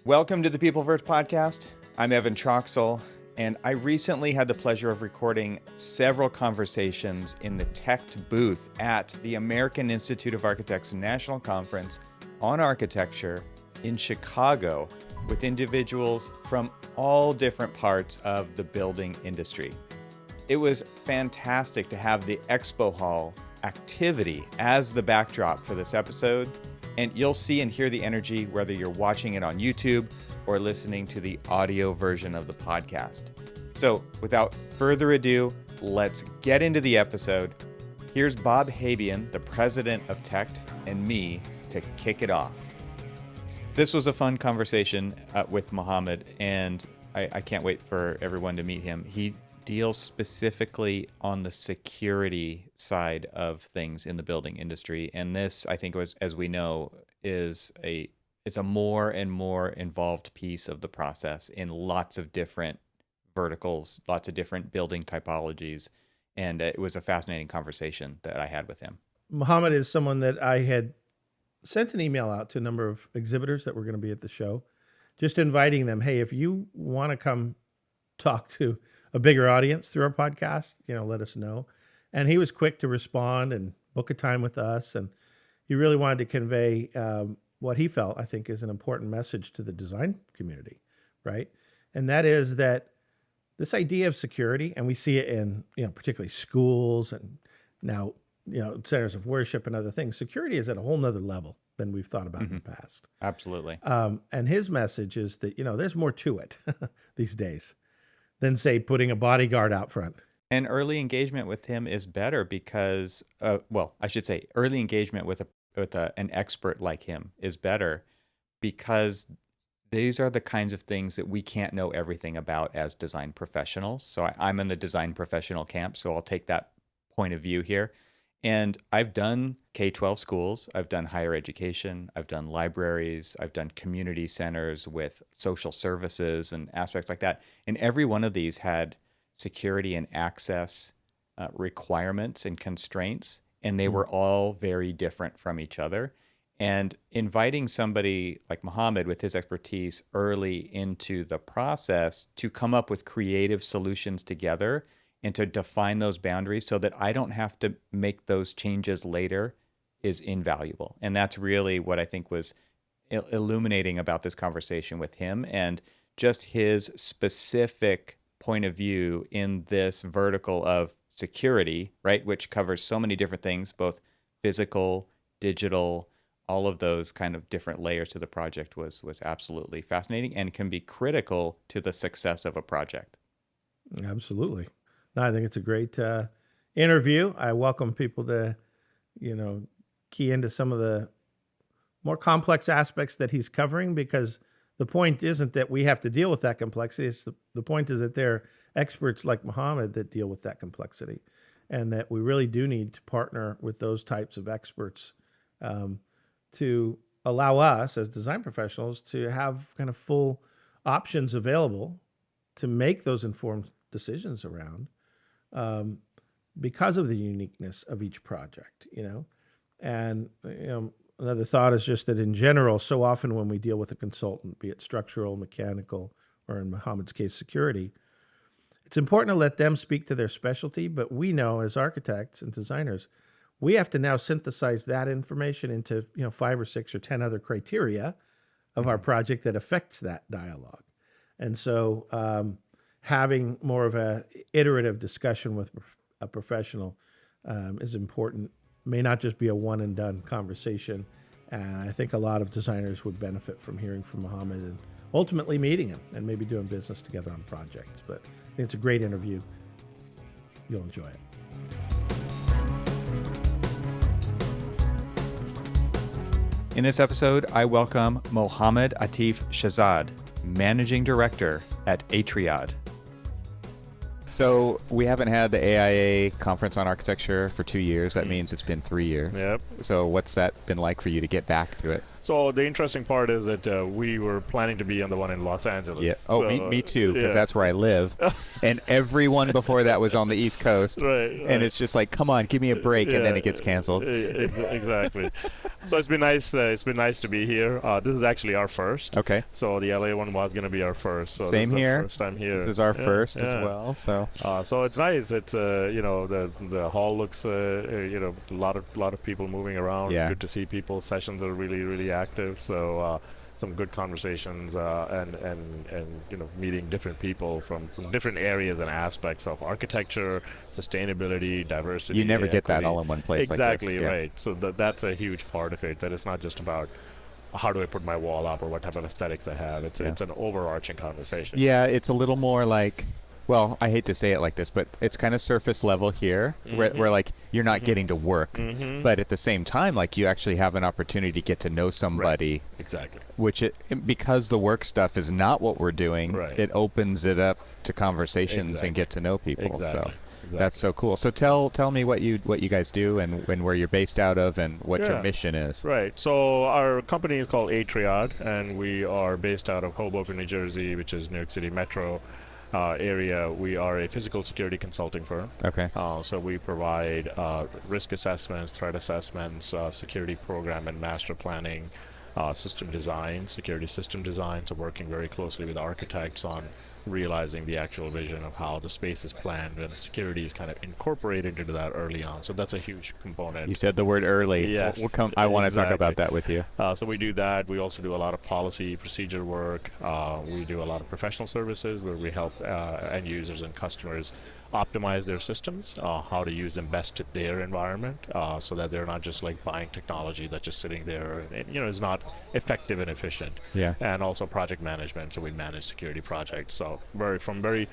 Welcome to the Peopleverse podcast. I'm Evan Troxel, and I recently had the pleasure of recording several conversations in the Tect booth at the American Institute of Architects National Conference on Architecture in Chicago with individuals from all different parts of the building industry. It was fantastic to have the expo hall activity as the backdrop for this episode, and you'll see and hear the energy whether you're watching it on YouTube or listening to the audio version of the podcast. So without further ado, let's get into the episode. Here's Bob Habian, the president of Tect, and me to kick it off. This was a fun conversation with Mohammed, and I can't wait for everyone to meet him. He deals specifically on the security side of things in the building industry. And this, I think, as we know, is a more and more involved piece of the process in lots of different verticals, lots of different building typologies. And it was a fascinating conversation that I had with him. Mohammed is someone that I had sent an email out to a number of exhibitors that were going to be at the show, just inviting them, hey, if you want to come talk to a bigger audience through our podcast, let us know. And he was quick to respond and book a time with us. And he really wanted to convey what he felt, I think, is an important message to the design community, right? And that is that this idea of security, and we see it in, particularly schools and now, centers of worship and other things, security is at a whole nother level than we've thought about in the past. Absolutely. And his message is that, there's more to it these days than, say, putting a bodyguard out front. And early engagement with him is better because, early engagement with an expert like him is better because these are the kinds of things that we can't know everything about as design professionals. So I'm in the design professional camp, so I'll take that point of view here. And I've done K-12 schools, I've done higher education, I've done libraries, I've done community centers with social services and aspects like that. And every one of these had security and access requirements and constraints, and they were all very different from each other. And inviting somebody like Mohammed with his expertise early into the process to come up with creative solutions together and to define those boundaries so that I don't have to make those changes later is invaluable. And that's really what I think was illuminating about this conversation with him, and just his specific point of view in this vertical of security, right, which covers so many different things, both physical, digital, all of those kind of different layers to the project was absolutely fascinating and can be critical to the success of a project. Absolutely. No, I think it's a great interview. I welcome people to, key into some of the more complex aspects that he's covering, because the point isn't that we have to deal with that complexity. It's the point is that there are experts like Mohammed that deal with that complexity, and that we really do need to partner with those types of experts to allow us as design professionals to have kind of full options available to make those informed decisions around, because of the uniqueness of each project, And, another thought is just that in general, so often when we deal with a consultant, be it structural, mechanical, or in Mohammed's case, security, it's important to let them speak to their specialty. But we know as architects and designers, we have to now synthesize that information into, 5 or 6 or 10 other criteria of our project that affects that dialogue. And so, having more of a iterative discussion with a professional is important. May not just be a one and done conversation. And I think a lot of designers would benefit from hearing from Mohammed and ultimately meeting him and maybe doing business together on projects. But I think it's a great interview. You'll enjoy it. In this episode, I welcome Mohammed Atif Shehzad, Managing Director at Atriade. So we haven't had the AIA conference on architecture for 2 years. That means it's been 3 years. Yep. So what's that been like for you to get back to it? So the interesting part is that we were planning to be on the one in Los Angeles. Yeah. Oh, So, me too, because yeah. that's where I live. And everyone before that was on the East Coast. Right. And it's just like, come on, give me a break, and then it gets canceled. Exactly. So it's been nice. It's been nice to be here. This is actually our first. Okay. So the LA one was going to be our first. So Same this is here. our first time here. This is our first as well. So. So it's nice. It's the hall looks a lot of people moving around. Yeah. It's good to see people. Sessions are really active. So some good conversations and meeting different people from different areas and aspects of architecture, sustainability, diversity. You never get that equity. all in one place. Exactly like this. right. So that's a huge part of it. That it's not just about how do I put my wall up or what type of aesthetics I have. It's an overarching conversation. Yeah, it's a little more like, well, I hate to say it like this, but it's kind of surface level here, where like you're not getting to work, but at the same time, like you actually have an opportunity to get to know somebody. Right. Exactly. Which because the work stuff is not what we're doing, it opens it up to conversations and get to know people. Exactly. So that's so cool. So tell me what you guys do and where you're based out of and what your mission is. Right. So our company is called Atriade, and we are based out of Hoboken, New Jersey, which is New York City Metro area. We are a physical security consulting firm. Okay. So we provide risk assessments, threat assessments, security program and master planning, system design, security system design. So working very closely with architects on realizing the actual vision of how the space is planned, and security is kind of incorporated into that early on. So that's a huge component. You said the word early. Yes. I want to talk about that with you. So we do that. We also do a lot of policy procedure work. We do a lot of professional services where we help end users and customers optimize their systems, how to use them best to their environment, so that they're not just like buying technology that's just sitting there and is not effective and efficient. Yeah. And also project management, so we manage security projects. So from very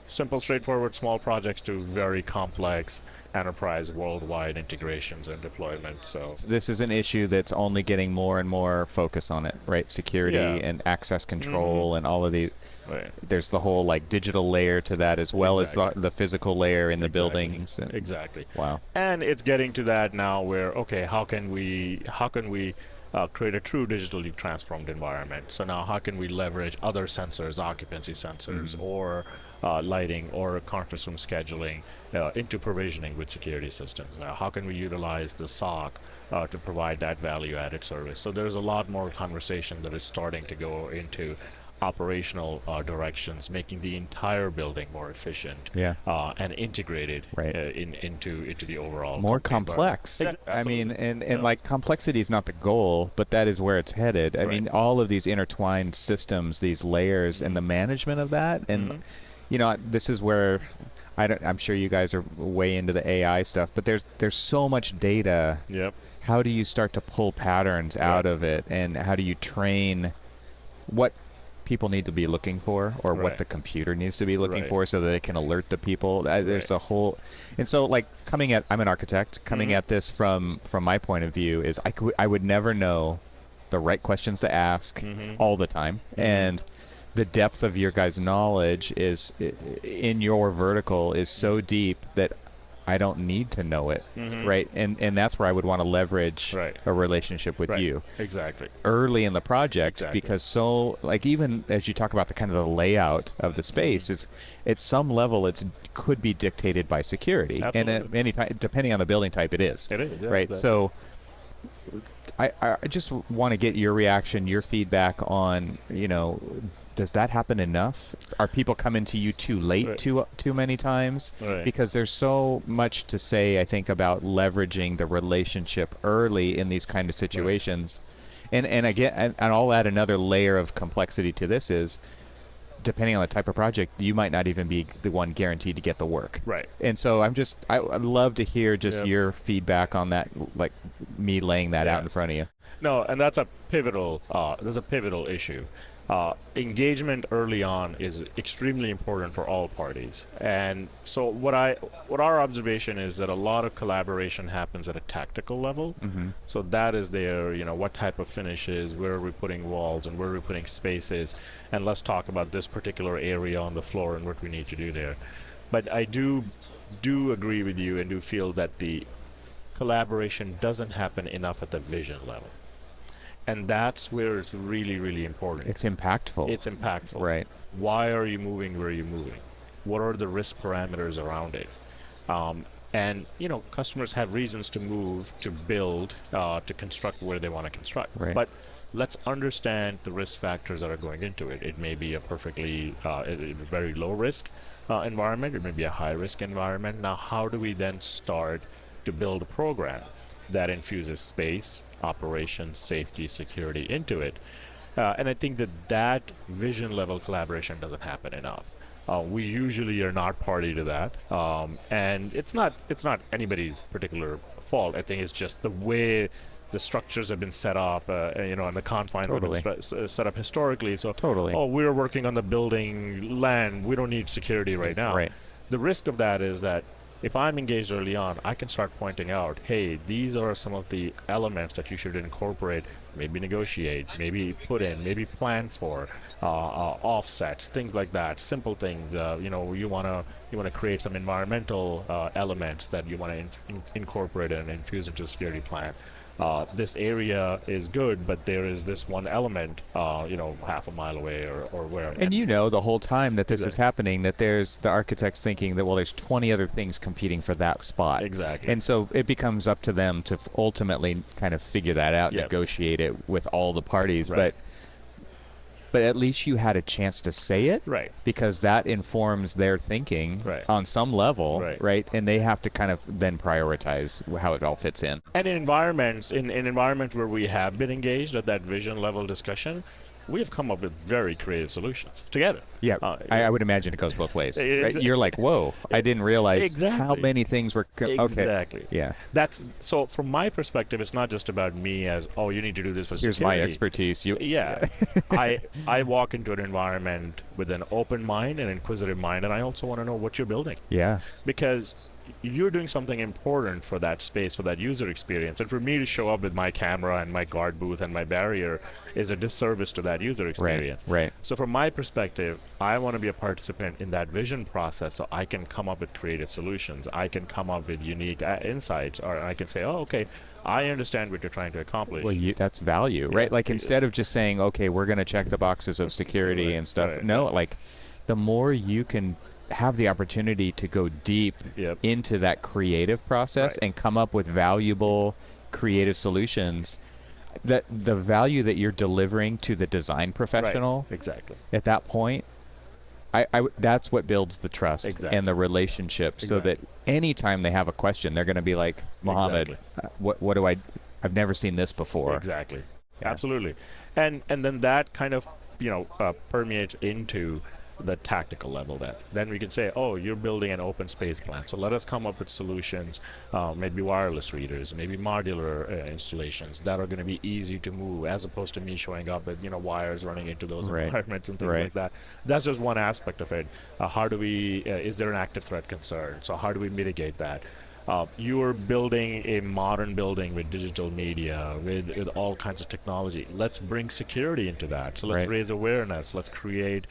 simple, straightforward, small projects to very complex enterprise worldwide integrations and deployment. So this is an issue that's only getting more and more focus on it, right? Security and access control and all of the. Right. There's the whole like digital layer to that as well as the physical layer in the buildings. Exactly. Wow. And it's getting to that now where how can we create a true digitally transformed environment? So now how can we leverage other sensors, occupancy sensors, or lighting, or conference room scheduling into provisioning with security systems? Now how can we utilize the SOC to provide that value-added service? So there's a lot more conversation that is starting to go into operational directions, making the entire building more efficient and integrated into the overall more complex. I mean, and like complexity is not the goal, but that is where it's headed. I mean, all of these intertwined systems, these layers, and the management of that, and this is where I'm sure you guys are way into the AI stuff, but there's so much data. Yep. How do you start to pull patterns out of it, and how do you train what people need to be looking for, or what the computer needs to be looking for, so that it can alert the people? There's a whole, and so like I'm an architect, coming at this from my point of view is I would never know the right questions to ask all the time, and the depth of your guys' knowledge is in your vertical is so deep that I don't need to know it, right? And that's where I would want to leverage a relationship with you. Exactly. Early in the project, because so, like, even as you talk about the kind of the layout of the space, it's at some level could be dictated by security. Absolutely. And at any time, depending on the building type, it is. It is, right? exactly. So I just want to get your reaction, your feedback on, does that happen enough? Are people coming to you too late too many times? Because there's so much to say, I think, about leveraging the relationship early in these kind of situations. And again, and I'll add another layer of complexity to this is, depending on the type of project, you might not even be the one guaranteed to get the work. Right. And so I'd love to hear just your feedback on that, like me laying that out in front of you. No, and that's a pivotal issue. Engagement early on is extremely important for all parties. And so what our observation is that a lot of collaboration happens at a tactical level. So that is there, what type of finishes, where are we putting walls, and where are we putting spaces, and let's talk about this particular area on the floor and what we need to do there. But I do agree with you and do feel that the collaboration doesn't happen enough at the vision level. And that's where it's really, really important. It's impactful. It's impactful. Right. Why are you moving where you're moving? What are the risk parameters around it? And customers have reasons to move, to build, to construct where they want to construct. Right. But let's understand the risk factors that are going into it. It may be a perfectly a very low risk environment. It may be a high risk environment. Now, how do we then start to build a program that infuses space, operations, safety, security into it? And I think that vision level collaboration doesn't happen enough. We usually are not party to that, and it's not anybody's particular fault. I think it's just the way the structures have been set up, and the confines have been set up historically. So, we're working on the building land. We don't need security right now. Right. The risk of that is that if I'm engaged early on, I can start pointing out, hey, these are some of the elements that you should incorporate, maybe negotiate, maybe put in, maybe plan for, offsets, things like that, simple things. You want to create some environmental elements that you want to incorporate and infuse into a security plan. This area is good, but there is this one element, half a mile away or where. And the whole time that this is happening, that there's the architects thinking that, well, there's 20 other things competing for that spot. Exactly. And so it becomes up to them to ultimately kind of figure that out, negotiate it with all the parties. Right. But at least you had a chance to say it, right? Because that informs their thinking, right, on some level, right? And they have to kind of then prioritize how it all fits in. And in environments, in environments where we have been engaged at that vision level discussion, we have come up with very creative solutions together. Yeah, I would imagine it goes both ways. Right? You're like, whoa, I didn't realize how many things were. Exactly. Yeah. That's so. From my perspective, it's not just about me as, oh, you need to do this for Here's security. my expertise. I walk into an environment with an open mind, an inquisitive mind, and I also want to know what you're building. Yeah. Because you're doing something important for that space, for that user experience. And for me to show up with my camera and my guard booth and my barrier is a disservice to that user experience. Right. So from my perspective, I want to be a participant in that vision process so I can come up with creative solutions. I can come up with unique insights, or I can say, oh, okay, I understand what you're trying to accomplish. Well, that's value, right? Like instead of just saying, okay, we're going to check the boxes of security and stuff. No, like the more you can have the opportunity to go deep into that creative process and come up with valuable creative solutions, that the value that you're delivering to the design professional exactly at that point, that's what builds the trust and the relationship, so that anytime they have a question, they're going to be like, Mohammed, what do I've never seen this before. Exactly. Absolutely. And then that kind of permeates into the tactical level. Then we can say, oh, you're building an open space plan, so let us come up with solutions, maybe wireless readers, maybe modular installations that are going to be easy to move, as opposed to me showing up with wires running into those environments and things like that. That's just one aspect of it. How do we is there an active threat concern? So how do we mitigate that? You are building a modern building with digital media, with all kinds of technology. Let's bring security into that. So let's raise awareness. Let's create,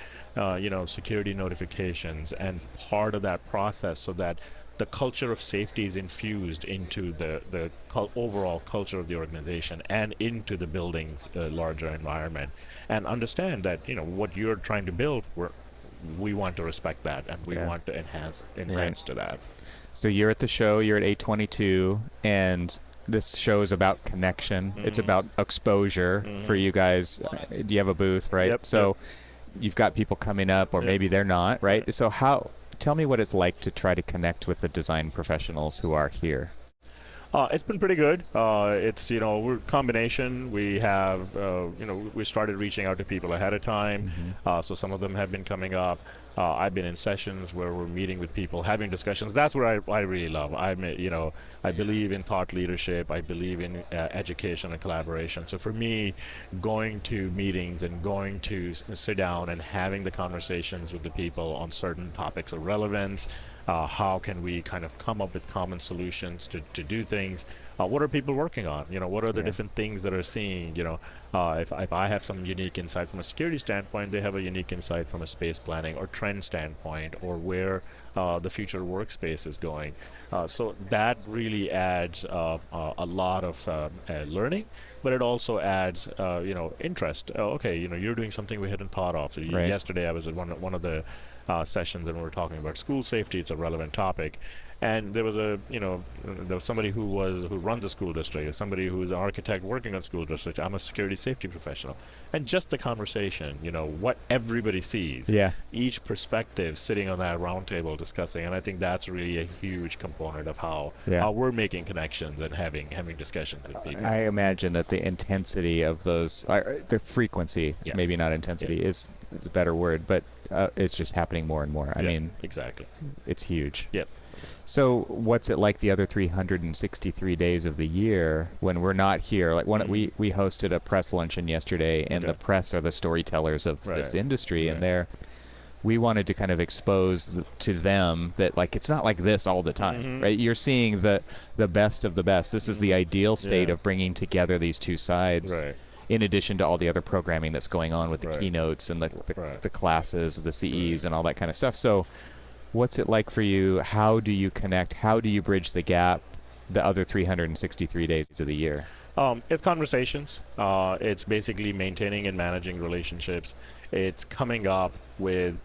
security notifications and part of that process, so that the culture of safety is infused into the overall culture of the organization and into the building's larger environment. And understand that what you're trying to build, we want to respect that, and we want to enhance to that. So you're at the show, you're at A22, and this show is about connection. It's about exposure for you guys. You have a booth, right? So you've got people coming up, or maybe they're not, right? So tell me what it's like to try to connect with the design professionals who are here. It's been pretty good. It's, we're a combination. We have, we started reaching out to people ahead of time. So some of them have been coming up. I've been in sessions where we're meeting with people, having discussions. That's what I really love. I believe in thought leadership. I believe in education and collaboration. So for me, going to meetings and going to sit down and having the conversations with the people on certain topics of relevance, how can we kind of come up with common solutions to do things, what are people working on? What are the Yeah. different things that are seeing? If I have some unique insight from a security standpoint, they have a unique insight from a space planning or trend standpoint, or where the future workspace is going. So that really adds a lot of learning, but it also adds interest. Okay, you're doing something we hadn't thought of. Right. Yesterday I was at one of the sessions, and we were talking about school safety. It's a relevant topic. And there was somebody who runs a school district, somebody who is an architect working on school district. I'm a security safety professional, and just the conversation, what everybody sees, Yeah. each perspective sitting on that round table discussing, and I think that's really a huge component of how we're making connections and having discussions with people. I imagine that the intensity of those, the frequency, Yes. maybe not intensity, is a better word, but it's just happening more and more. I mean, exactly. it's huge. Yep. So what's it like the other 363 days of the year when we're not here? Like we hosted a press luncheon yesterday, and the press are the storytellers of this industry, and we wanted to kind of expose to them that like it's not like this all the time, right? You're seeing the best of the best. This is the ideal state of bringing together these two sides. Right. In addition to all the other programming that's going on with the keynotes and the classes, the CEs, and all that kind of stuff. So what's it like for you? How do you connect? How do you bridge the gap the other 363 days of the year? It's conversations. It's basically maintaining and managing relationships. It's coming up with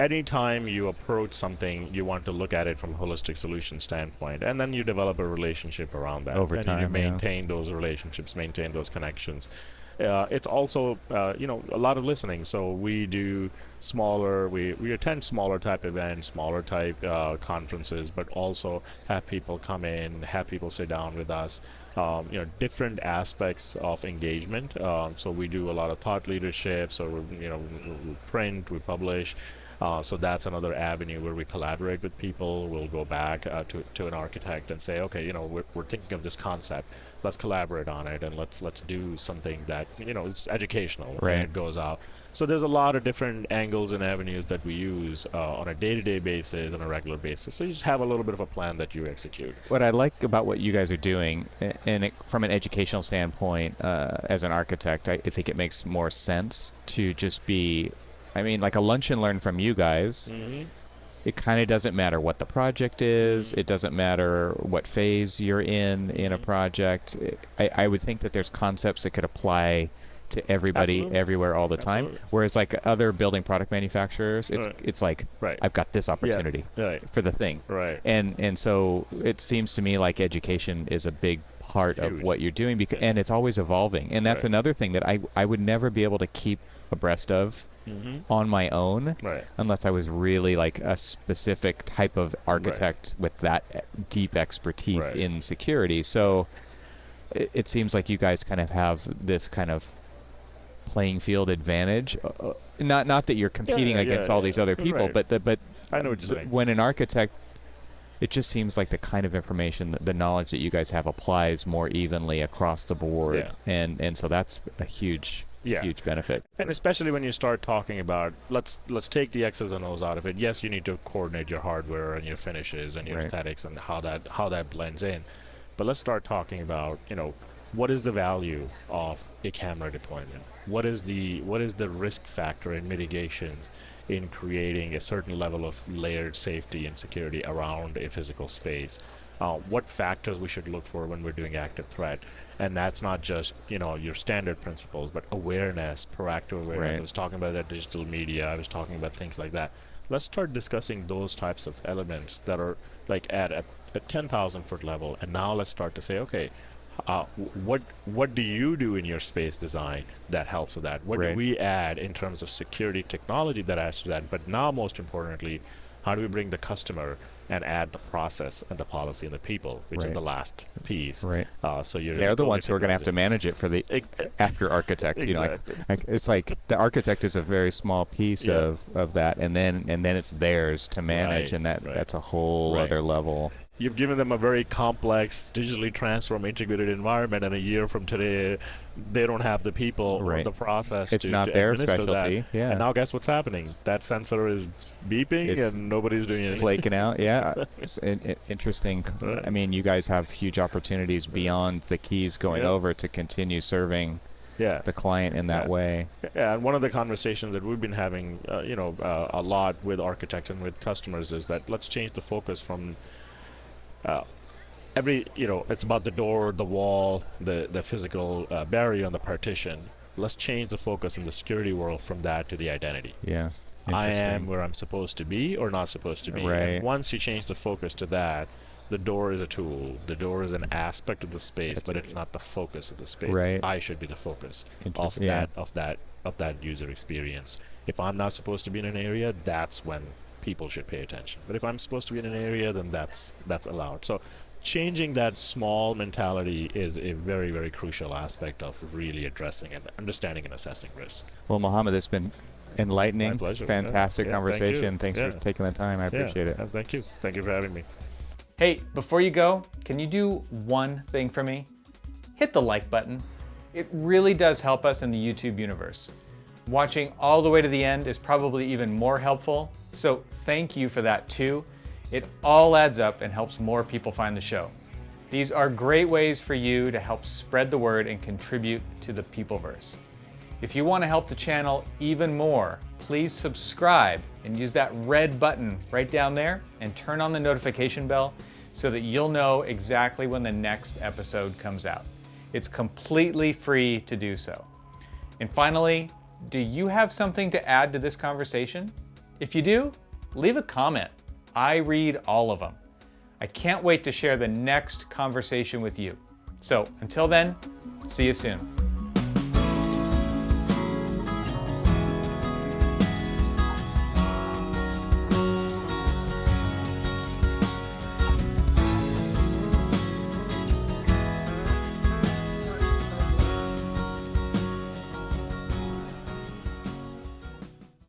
anytime you approach something, you want to look at it from a holistic solution standpoint, and then you develop a relationship around that. Over and time, you maintain those relationships, maintain those connections. It's also a lot of listening. So we do we attend smaller type events, smaller type conferences, but also have people come in, have people sit down with us. Different aspects of engagement. So we do a lot of thought leadership. So we print, we publish. So that's another avenue where we collaborate with people. We'll go back to an architect and say, okay, we're thinking of this concept. Let's collaborate on it, and let's do something that it's educational. Right. And it goes out. So there's a lot of different angles and avenues that we use on a day-to-day basis, on a regular basis. So you just have a little bit of a plan that you execute. What I like about what you guys are doing, and from an educational standpoint, as an architect, I think it makes more sense to just be, like a lunch and learn from you guys. It kind of doesn't matter what the project is. It doesn't matter what phase you're in a project. I would think that there's concepts that could apply to everybody, everywhere, all the time. Whereas like other building product manufacturers, it's like, I've got this opportunity for the thing. Right. And so it seems to me like education is a big part of what you're doing, and it's always evolving. And that's another thing that I would never be able to keep abreast of on my own, unless I was really like a specific type of architect with that deep expertise in security. So it seems like you guys kind of have this kind of playing field advantage. Not that you're competing against all these other people, but I know what you're saying. When an architect, it just seems like the kind of information, the knowledge that you guys have applies more evenly across the board, and so that's a huge benefit. And especially when you start talking about, let's take the X's and O's out of it. Yes, you need to coordinate your hardware and your finishes and your aesthetics and how that blends in. But let's start talking about, what is the value of a camera deployment? What is the risk factor and mitigation in creating a certain level of layered safety and security around a physical space? What factors we should look for when we're doing active threat? And that's not just your standard principles, but awareness, proactive awareness. I was talking about that digital media. I was talking about things like that. Let's start discussing those types of elements that are like at a 10,000 foot level. And now let's start to say, okay, what do you do in your space design that helps with that? What do we add in terms of security technology that adds to that? But now, most importantly, how do we bring the customer and add the process and the policy and the people, which is the last piece. So they're the ones who are going to have to manage it for the after architect. It's like the architect is a very small piece of that, and then it's theirs to manage, and that's a whole other level. You've given them a very complex, digitally transformed, integrated environment, and a year from today, they don't have the people or the process it's to not their administer specialty. that. Yeah. And now guess what's happening? That sensor is beeping and nobody's doing anything. Flaking out. Yeah. It's interesting. Right. I mean, you guys have huge opportunities beyond the keys going over to continue serving the client in that way. Yeah, and one of the conversations that we've been having, a lot with architects and with customers is that let's change the focus from it's about the door, the wall, the physical barrier on the partition. Let's change the focus in the security world from that to the identity. Yeah. I am where I'm supposed to be or not supposed to be. Right. And once you change the focus to that, the door is a tool. The door is an aspect of the space, but it's not the focus of the space. Right. I should be the focus of that user experience. If I'm not supposed to be in an area, that's when people should pay attention. But if I'm supposed to be in an area, then that's allowed. So changing that small mentality is a very, very crucial aspect of really addressing and understanding and assessing risk. Well, Mohammed, it's been enlightening, My pleasure. fantastic conversation. Thank you. Thanks for taking the time. I appreciate it. Thank you. Thank you for having me. Hey, before you go, can you do one thing for me? Hit the like button. It really does help us in the YouTube universe. Watching all the way to the end is probably even more helpful, so thank you for that too. It all adds up and helps more people find the show. These are great ways for you to help spread the word and contribute to the Peopleverse. If you want to help the channel even more, please subscribe and use that red button right down there and turn on the notification bell so that you'll know exactly when the next episode comes out. It's completely free to do so. And finally, do you have something to add to this conversation? If you do, leave a comment. I read all of them. I can't wait to share the next conversation with you. So until then, see you soon.